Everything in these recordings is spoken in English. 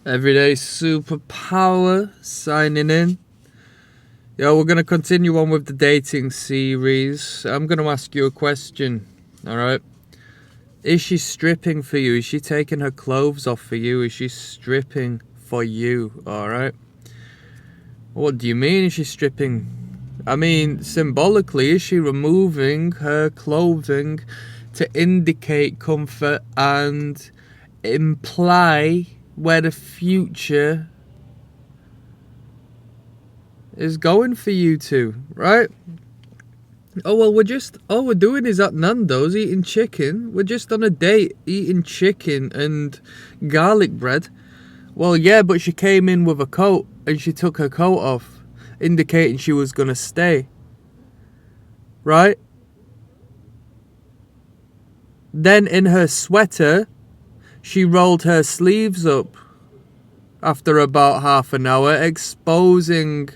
Everyday Superpower signing in. Yo, we're going to continue on with the dating series. I'm going to ask you a question, alright? Is she stripping for you? Is she taking her clothes off for you? Is she stripping for you, alright? What do you mean, is she stripping? I mean, symbolically, is she removing her clothing to indicate comfort and imply where the future is going for you two, right? Oh, well, all we're doing is at Nando's eating chicken. We're just on a date eating chicken and garlic bread. Well, yeah, but she came in with a coat and she took her coat off, indicating she was going to stay. Right? Then in her sweater, she rolled her sleeves up after about half an hour, exposing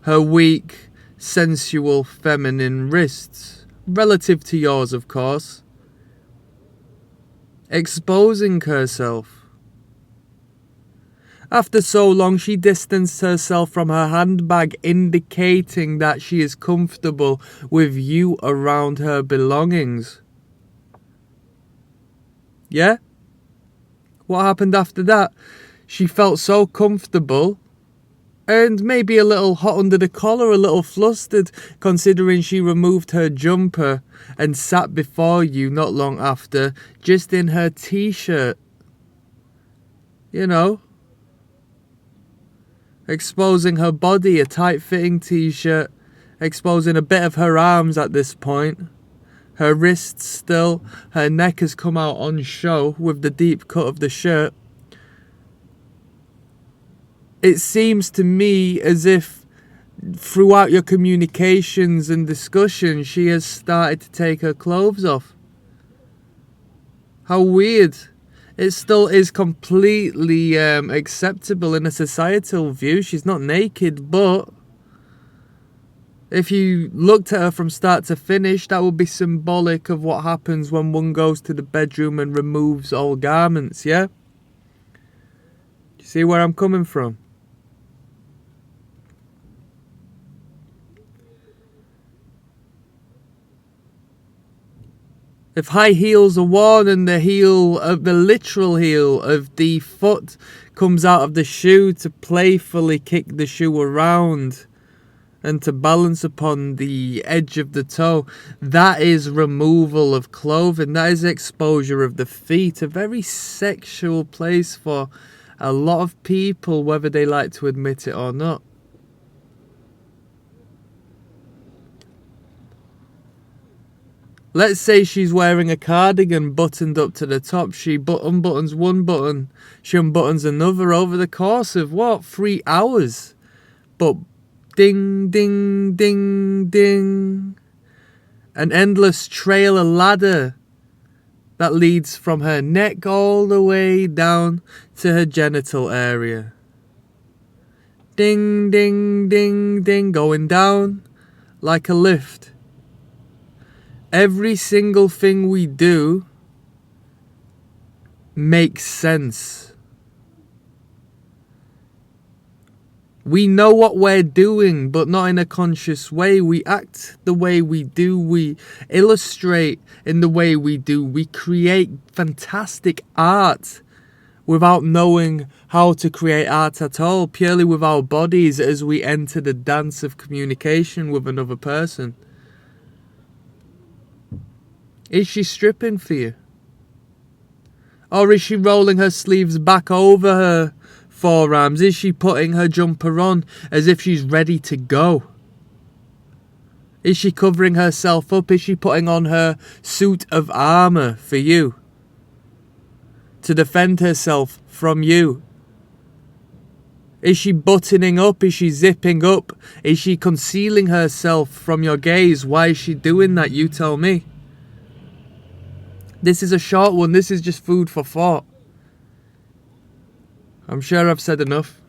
her weak, sensual, feminine wrists, relative to yours, of course. Exposing herself. After so long, she distanced herself from her handbag, indicating that she is comfortable with you around her belongings. Yeah? What happened after that? She felt so comfortable and maybe a little hot under the collar, a little flustered, considering she removed her jumper and sat before you not long after, just in her t-shirt. You know, exposing her body, a tight-fitting t-shirt, exposing a bit of her arms at this point. Her wrists still, her neck has come out on show with the deep cut of the shirt. It seems to me as if throughout your communications and discussions, she has started to take her clothes off. How weird. It still is completely acceptable in a societal view. She's not naked, but if you looked at her from start to finish, that would be symbolic of what happens when one goes to the bedroom and removes all garments, yeah? You see where I'm coming from? If high heels are worn and the literal heel of the foot comes out of the shoe to playfully kick the shoe around and to balance upon the edge of the toe, that is removal of clothing. That is exposure of the feet. A very sexual place for a lot of people, whether they like to admit it or not. Let's say she's wearing a cardigan buttoned up to the top. She unbuttons one button, she unbuttons another over the course of, 3 hours? But ding, ding, ding, ding. An endless trail, a ladder that leads from her neck all the way down to her genital area. Ding, ding, ding, ding, going down like a lift. Every single thing we do makes sense. We know what we're doing, but not in a conscious way. We act the way we do. We illustrate in the way we do. We create fantastic art without knowing how to create art at all, purely with our bodies as we enter the dance of communication with another person. Is she stripping for you? Or is she rolling her sleeves back over her forearms? Is she putting her jumper on as if she's ready to go? Is she covering herself up? Is she putting on her suit of armour for you? To defend herself from you? Is she buttoning up? Is she zipping up? Is she concealing herself from your gaze? Why is she doing that? You tell me. This is a short one. This is just food for thought. I'm sure I've said enough.